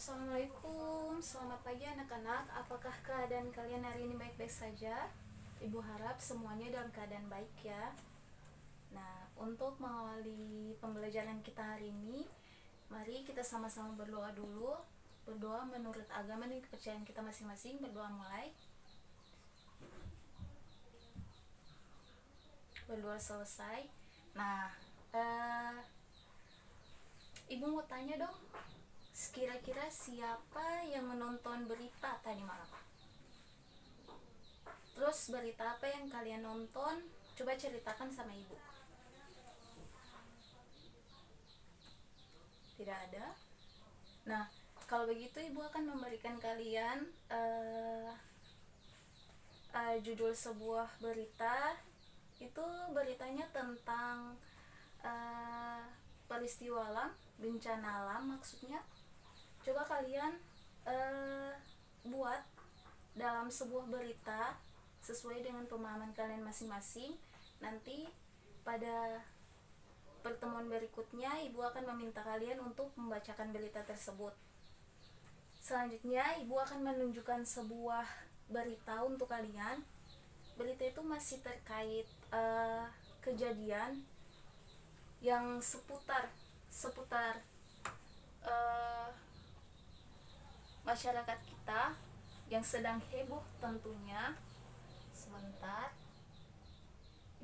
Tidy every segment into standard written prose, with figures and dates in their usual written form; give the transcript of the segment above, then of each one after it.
Assalamualaikum, selamat pagi anak-anak. Apakah keadaan kalian hari ini baik-baik saja? Ibu harap semuanya dalam keadaan baik ya. Nah, untuk mengawali pembelajaran kita hari ini, mari kita sama-sama berdoa dulu. Berdoa menurut agama dan kepercayaan kita masing-masing. Berdoa mulai. Berdoa selesai. Nah, Ibu mau tanya dong, kira-kira siapa yang menonton berita tadi malam? Terus berita apa yang kalian nonton? Coba ceritakan sama ibu. Tidak ada? Nah, kalau begitu ibu akan memberikan kalian judul sebuah berita. Itu beritanya tentang peristiwa alam, bencana alam maksudnya. Coba kalian buat dalam sebuah berita sesuai dengan pemahaman kalian masing-masing. Nanti pada pertemuan berikutnya ibu akan meminta kalian untuk membacakan berita tersebut. Selanjutnya ibu akan menunjukkan sebuah berita untuk kalian. Berita itu masih terkait kejadian yang seputar masyarakat kita yang sedang heboh tentunya. Sebentar,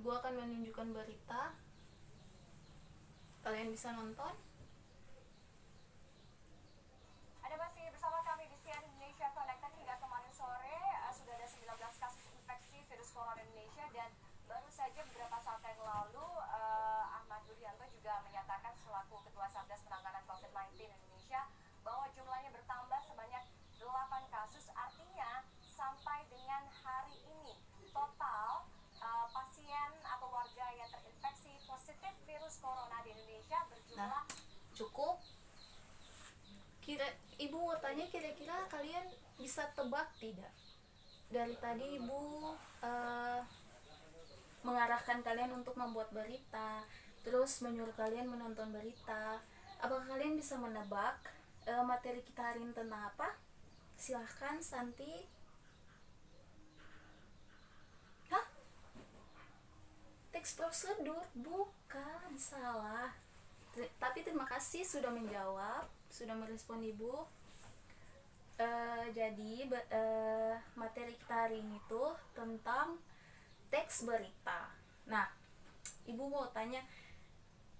ibu akan menunjukkan berita, kalian bisa nonton. Ada masih bersama kami di CNN Indonesia Connected. Hingga kemarin sore sudah ada 19 kasus infeksi virus corona di Indonesia, dan baru saja beberapa saat yang lalu Ahmad Yuryanto juga menyatakan selaku Ketua Satgas Penanganan COVID-19 Indonesia bahwa jumlahnya bertambah sebanyak 8 kasus. Artinya sampai dengan hari ini total pasien atau warga yang terinfeksi positif virus corona di Indonesia berjumlah Cukup. Ibu mau tanya, kira-kira kalian bisa tebak tidak? Dari tadi ibu mengarahkan kalian untuk membuat berita, terus menyuruh kalian menonton berita. Apakah kalian bisa menebak materi kita hari ini tentang apa? Silahkan Santi. Hah? Teks prosedur? Bukan, salah. Tapi terima kasih sudah menjawab, sudah merespon ibu. Jadi materi kita hari ini tuh tentang teks berita. Nah, ibu mau tanya,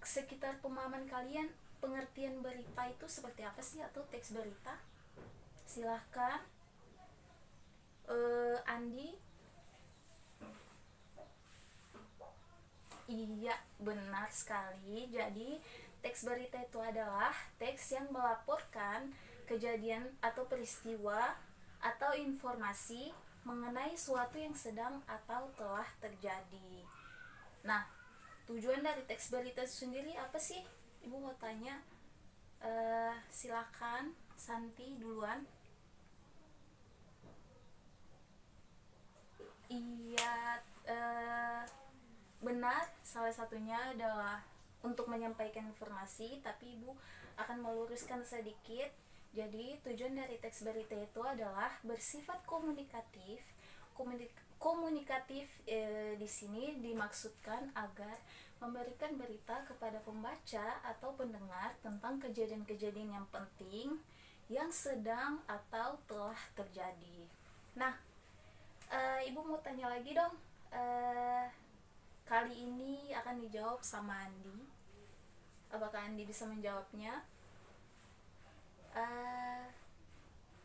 sekitar pemahaman kalian pengertian berita itu seperti apa sih, atau teks berita? Silahkan. Andi. Iya, benar sekali. Jadi teks berita itu adalah teks yang melaporkan kejadian atau peristiwa atau informasi mengenai suatu yang sedang atau telah terjadi. Nah, tujuan dari teks berita itu sendiri apa sih? Ibu mau tanya. Silakan Santi duluan. Iya, benar, salah satunya adalah untuk menyampaikan informasi, tapi ibu akan meluruskan sedikit. Jadi tujuan dari teks berita itu adalah bersifat komunikatif. Di sini dimaksudkan agar memberikan berita kepada pembaca atau pendengar tentang kejadian-kejadian yang penting yang sedang atau telah terjadi. Nah, ibu mau tanya lagi dong. Kali ini akan dijawab sama Andi. Apakah Andi bisa menjawabnya?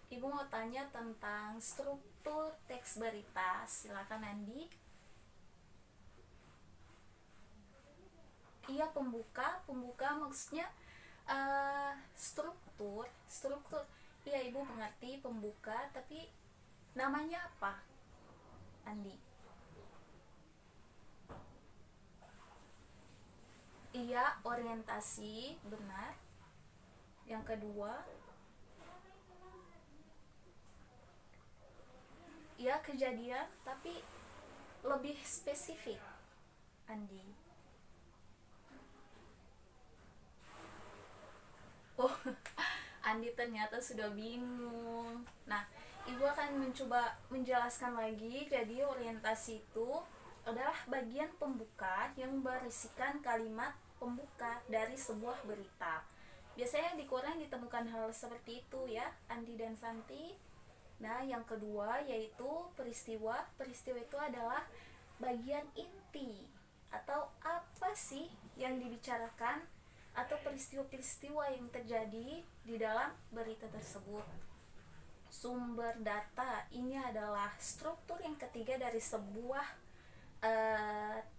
Ibu mau tanya tentang struktur teks berita. Silakan Andi. Iya, pembuka maksudnya struktur. Iya, ibu mengerti pembuka, tapi namanya apa, Andi? Iya, orientasi, benar. Yang kedua, iya, kejadian, tapi lebih spesifik, Andi. Oh, Andi ternyata sudah bingung. Nah, Ibu akan mencoba menjelaskan lagi. Jadi orientasi itu adalah bagian pembuka yang berisikan kalimat pembuka dari sebuah berita. Biasanya di koran ditemukan hal seperti itu ya, Andi dan Santi. Nah, yang kedua yaitu peristiwa. Peristiwa itu adalah bagian inti atau apa sih yang dibicarakan atau peristiwa-peristiwa yang terjadi di dalam berita tersebut. Sumber data ini adalah struktur yang ketiga dari sebuah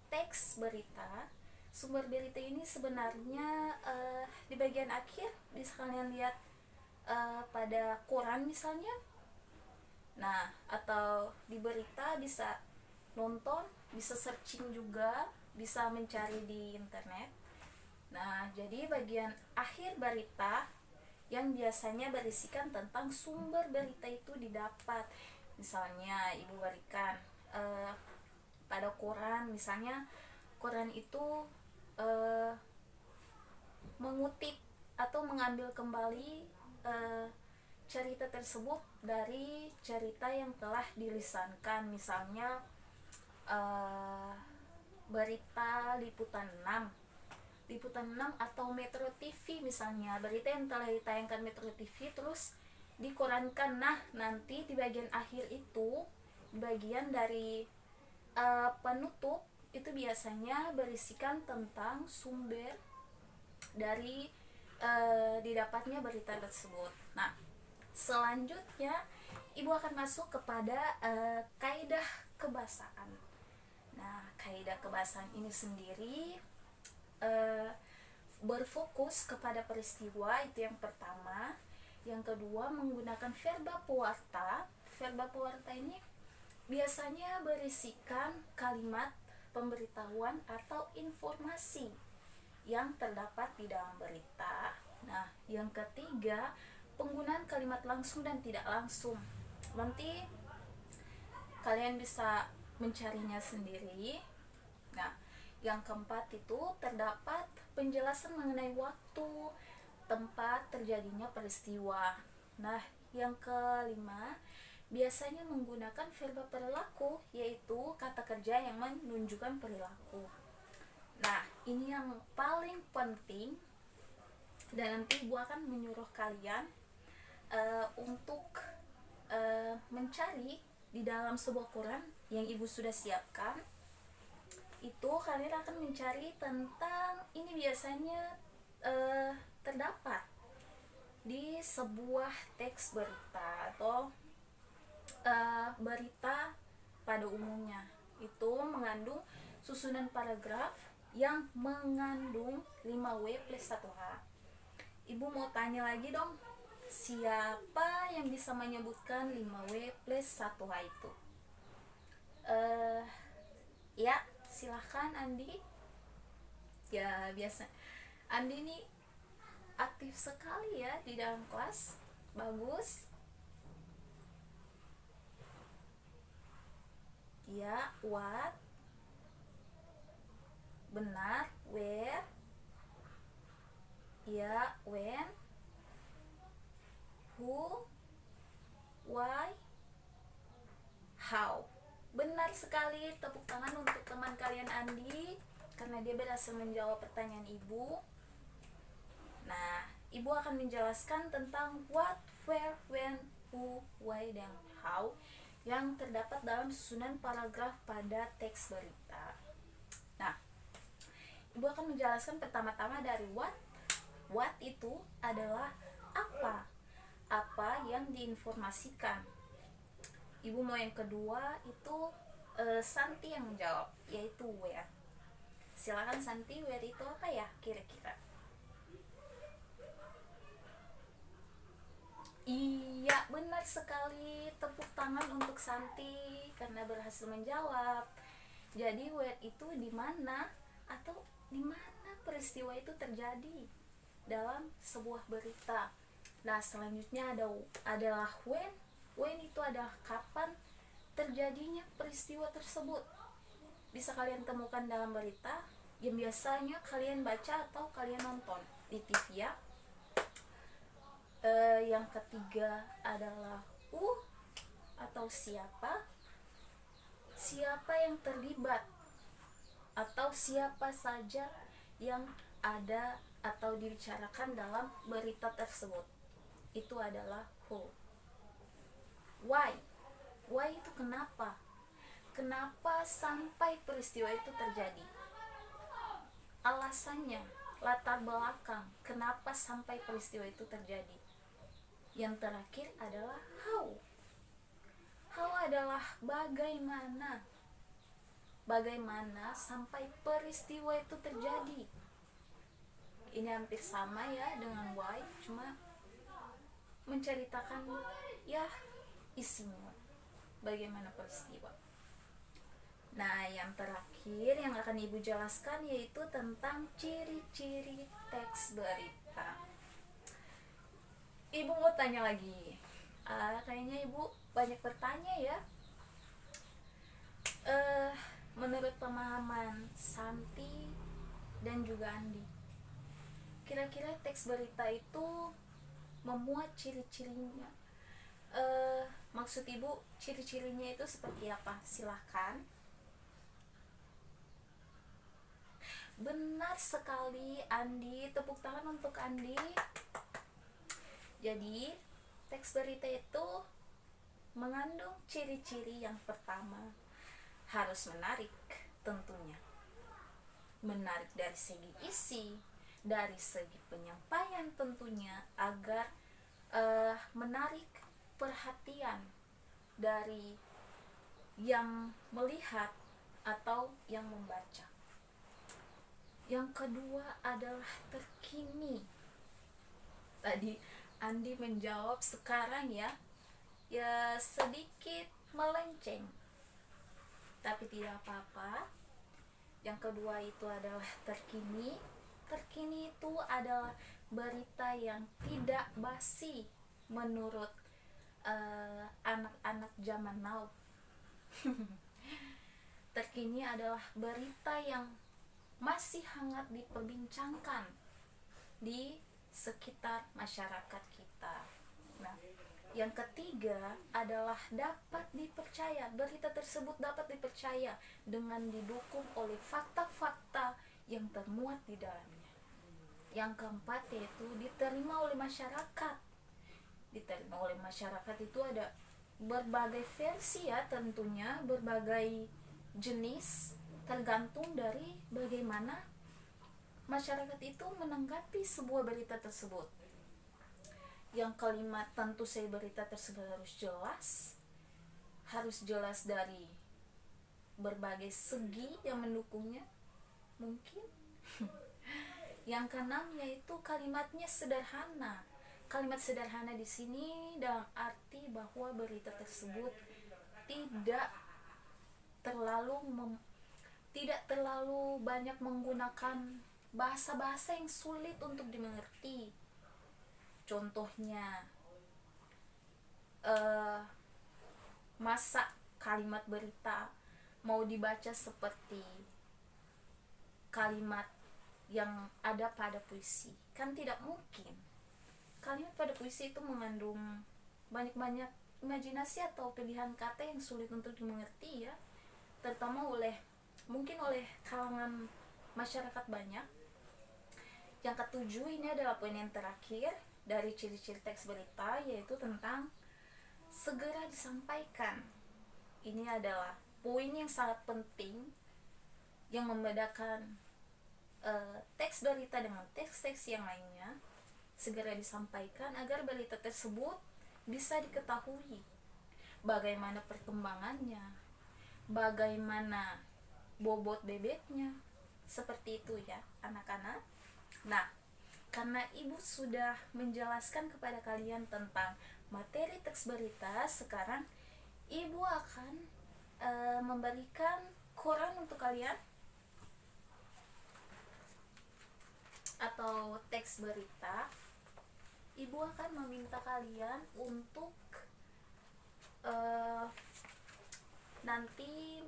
teks berita. Sumber berita ini sebenarnya di bagian akhir bisa kalian lihat pada koran misalnya. Nah, atau di berita bisa nonton, bisa searching juga, bisa mencari di internet. Nah, jadi bagian akhir berita yang biasanya berisikan tentang sumber berita itu didapat. Misalnya Ibu berikan pada koran, misalnya koran itu mengutip atau mengambil kembali cerita tersebut dari cerita yang telah dilisankan. Misalnya berita liputan 6 atau Metro TV misalnya, berita yang telah ditayangkan Metro TV terus dikorankan. Nah, nanti di bagian akhir itu, bagian dari penutup itu biasanya berisikan tentang sumber dari didapatnya berita tersebut. Nah, selanjutnya Ibu akan masuk kepada kaidah kebahasaan. Nah, kaidah kebahasaan ini sendiri berfokus kepada peristiwa, itu yang pertama. Yang kedua, menggunakan verba pewarta. Verba pewarta ini biasanya berisikan kalimat pemberitahuan atau informasi yang terdapat di dalam berita. Nah, yang ketiga, penggunaan kalimat langsung dan tidak langsung. Nanti kalian bisa mencarinya sendiri. Nah, yang keempat itu terdapat penjelasan mengenai waktu, tempat terjadinya peristiwa. Nah, yang kelima biasanya menggunakan verba perilaku, yaitu kata kerja yang menunjukkan perilaku. Nah, ini yang paling penting, dan nanti Ibu akan menyuruh kalian untuk mencari di dalam sebuah koran yang Ibu sudah siapkan. Itu kalian akan mencari tentang ini, biasanya terdapat di sebuah teks berita atau berita pada umumnya. Itu mengandung susunan paragraf yang mengandung 5W plus 1H. Ibu mau tanya lagi dong, siapa yang bisa menyebutkan 5W plus 1H itu? Ya, silahkan Andi. Ya, biasa Andi ini aktif sekali ya di dalam kelas. Bagus. Ya, what? Benar. Where? Ya, when? Who? Why? How? Benar sekali. Tepuk tangan untuk teman kalian Andi karena dia berhasil menjawab pertanyaan Ibu. Nah, Ibu akan menjelaskan tentang what, where, when, who, why, dan how yang terdapat dalam susunan paragraf pada teks berita. Nah, Ibu akan menjelaskan pertama-tama dari what. What itu adalah apa? Apa yang diinformasikan. Ibu mau yang kedua itu Santi yang menjawab, yaitu where. Silakan Santi, where itu apa ya kira-kira? Iya, benar sekali. Tepuk tangan untuk Santi karena berhasil menjawab. Jadi where itu di mana atau di mana peristiwa itu terjadi dalam sebuah berita. Nah, selanjutnya adalah when. When itu adalah kapan terjadinya peristiwa tersebut. Bisa kalian temukan dalam berita yang biasanya kalian baca atau kalian nonton di TV ya. Yang ketiga adalah who atau siapa. Siapa yang terlibat atau siapa saja yang ada atau dibicarakan dalam berita tersebut. Itu adalah who. Why? Why itu kenapa? Kenapa sampai peristiwa itu terjadi? Alasannya, latar belakang, kenapa sampai peristiwa itu terjadi. Yang terakhir adalah how. How adalah bagaimana. Bagaimana sampai peristiwa itu terjadi. Ini hampir sama ya dengan why, cuma menceritakan ya isinya, bagaimana peristiwa. Nah, yang terakhir yang akan Ibu jelaskan yaitu tentang ciri-ciri teks berita. Ibu mau tanya lagi. Kayaknya Ibu banyak bertanya ya. Menurut pemahaman Santi dan juga Andi, kira-kira teks berita itu memuat ciri-cirinya. Maksud Ibu ciri-cirinya itu seperti apa? Silahkan. Benar sekali Andi, tepuk tangan untuk Andi. Jadi teks berita itu mengandung ciri-ciri. Yang pertama, harus menarik tentunya. Menarik dari segi isi, dari segi penyampaian tentunya, agar menarik perhatian dari yang melihat atau yang membaca. Yang kedua adalah terkini. Tadi Andi menjawab sekarang ya sedikit melenceng, tapi tidak apa-apa. Yang kedua itu adalah terkini. Terkini itu adalah berita yang tidak basi menurut anak-anak zaman now. Terkini adalah berita yang masih hangat diperbincangkan di sekitar masyarakat kita. Nah, yang ketiga adalah dapat dipercaya. Berita tersebut dapat dipercaya dengan didukung oleh fakta-fakta yang termuat di dalamnya. Yang keempat yaitu diterima oleh masyarakat. Diterima oleh masyarakat itu ada berbagai versi ya, tentunya berbagai jenis, tergantung dari bagaimana masyarakat itu menanggapi sebuah berita tersebut. Yang kelima, tentu saja berita tersebut harus jelas dari berbagai segi yang mendukungnya mungkin. Yang keenam yaitu kalimatnya sederhana. Kalimat sederhana di sini dalam arti bahwa berita tersebut tidak terlalu banyak menggunakan bahasa-bahasa yang sulit untuk dimengerti. Contohnya, masa kalimat berita mau dibaca seperti kalimat yang ada pada puisi? Kan tidak mungkin. Kalimat pada puisi itu mengandung banyak-banyak imajinasi atau pilihan kata yang sulit untuk dimengerti ya, terutama mungkin oleh kalangan masyarakat banyak. Yang ketujuh, ini adalah poin yang terakhir dari ciri-ciri teks berita, yaitu tentang segera disampaikan. Ini adalah poin yang sangat penting yang membedakan teks berita dengan teks-teks yang lainnya. Segera disampaikan agar berita tersebut bisa diketahui bagaimana perkembangannya, bagaimana bobot bebeknya, seperti itu ya anak-anak. Nah, karena Ibu sudah menjelaskan kepada kalian tentang materi teks berita, sekarang Ibu akan memberikan koran untuk kalian atau teks berita. Ibu akan meminta kalian untuk nanti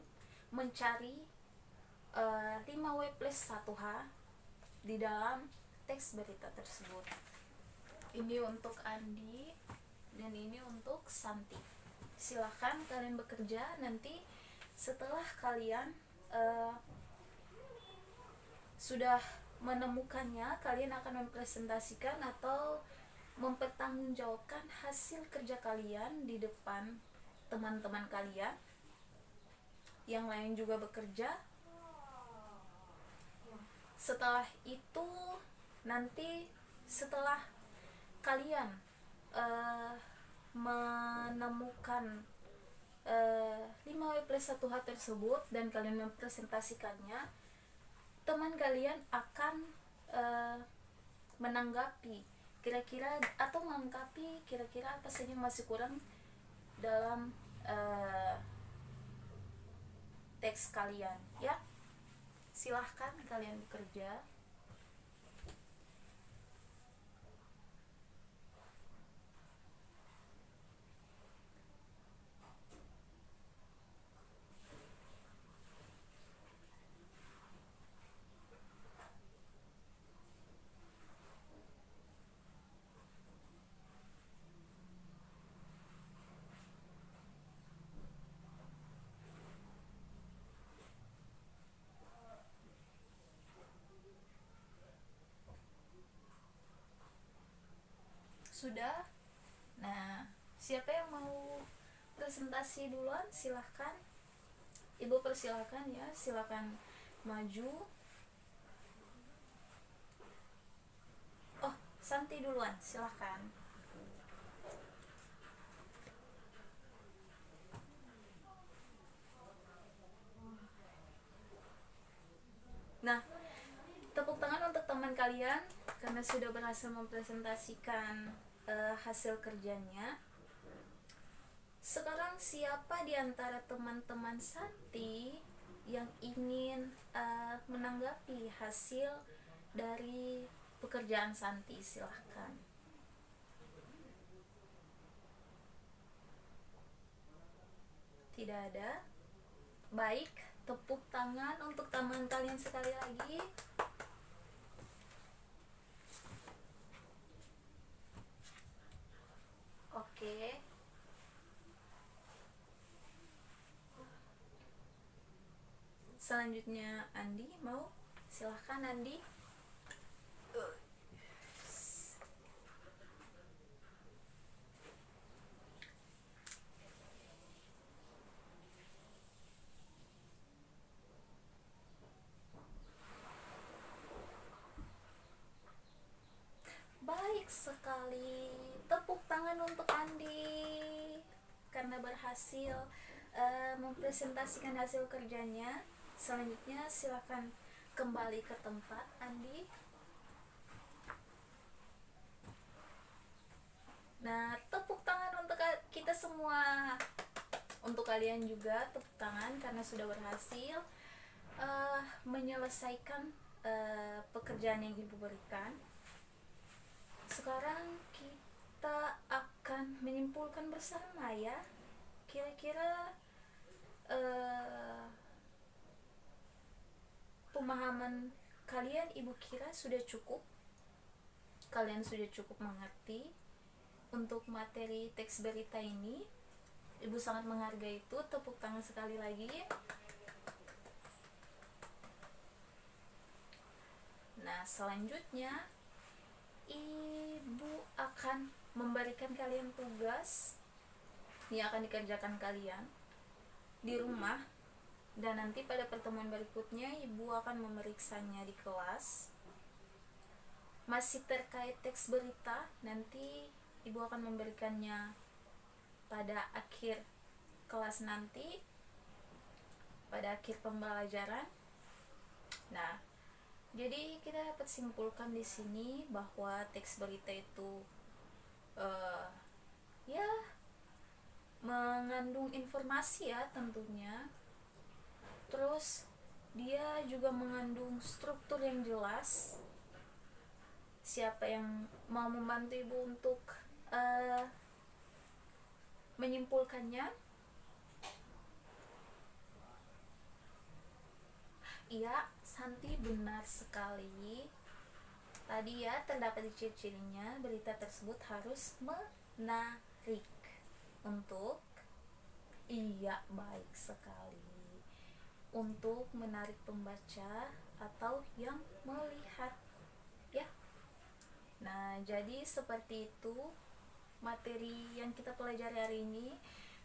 mencari 5W+1H di dalam teks berita tersebut. Ini untuk Andi dan ini untuk Santi. Silahkan kalian bekerja. Nanti setelah kalian sudah menemukannya, kalian akan mempresentasikan atau mempertanggungjawabkan hasil kerja kalian di depan teman-teman kalian yang lain juga bekerja. Setelah itu, nanti setelah kalian menemukan 5W+1H tersebut dan kalian mempresentasikannya, teman kalian akan menanggapi kira-kira atau melengkapi kira-kira apa saja yang masih kurang dalam teks kalian, ya. Silahkan kalian bekerja. Sudah? Nah, siapa yang mau presentasi duluan? Silahkan. Ibu persilahkan ya, silahkan maju. Oh, Santi duluan, silahkan. Nah, tepuk tangan untuk teman kalian karena sudah berhasil mempresentasikan hasil kerjanya. Sekarang siapa di antara teman-teman Santi yang ingin menanggapi hasil dari pekerjaan Santi? Silahkan. Tidak ada? Baik, tepuk tangan untuk teman kalian sekali lagi. Oke. Selanjutnya Andi, mau? Silahkan Andi. Baik sekali. Tepuk tangan untuk Andi karena berhasil mempresentasikan hasil kerjanya. Selanjutnya silakan kembali ke tempat, Andi. Nah, tepuk tangan untuk kita semua. Untuk kalian juga tepuk tangan karena sudah berhasil menyelesaikan pekerjaan yang Ibu berikan. Sekarang kita akan menyimpulkan bersama ya. Kira-kira pemahaman kalian Ibu kira sudah cukup? Kalian sudah cukup mengerti untuk materi teks berita ini? Ibu sangat menghargai itu. Tepuk tangan sekali lagi. Nah, selanjutnya Ibu akan memberikan kalian tugas yang akan dikerjakan kalian di rumah, dan nanti pada pertemuan berikutnya Ibu akan memeriksanya di kelas. Masih terkait teks berita, nanti Ibu akan memberikannya pada akhir kelas nanti, pada akhir pembelajaran. Nah, jadi kita dapat simpulkan di sini bahwa teks berita itu ya mengandung informasi ya tentunya. Terus dia juga mengandung struktur yang jelas. Siapa yang mau membantu Ibu untuk menyimpulkannya? Iya, Santi, benar sekali. Tadi ya terdapat ciri-cirinya, berita tersebut harus menarik. Untuk iya, baik sekali. Untuk menarik pembaca atau yang melihat, ya. Nah, jadi seperti itu materi yang kita pelajari hari ini.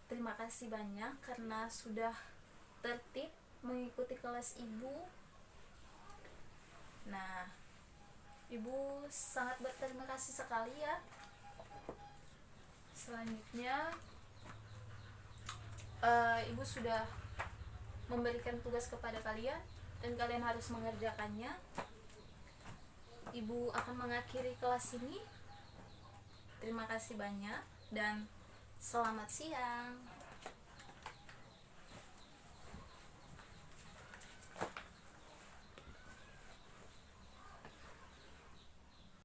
Terima kasih banyak karena sudah tertib mengikuti kelas Ibu. Nah, Ibu sangat berterima kasih sekali ya. Selanjutnya Ibu sudah memberikan tugas kepada kalian dan kalian harus mengerjakannya. Ibu akan mengakhiri kelas ini. Terima kasih banyak dan selamat siang.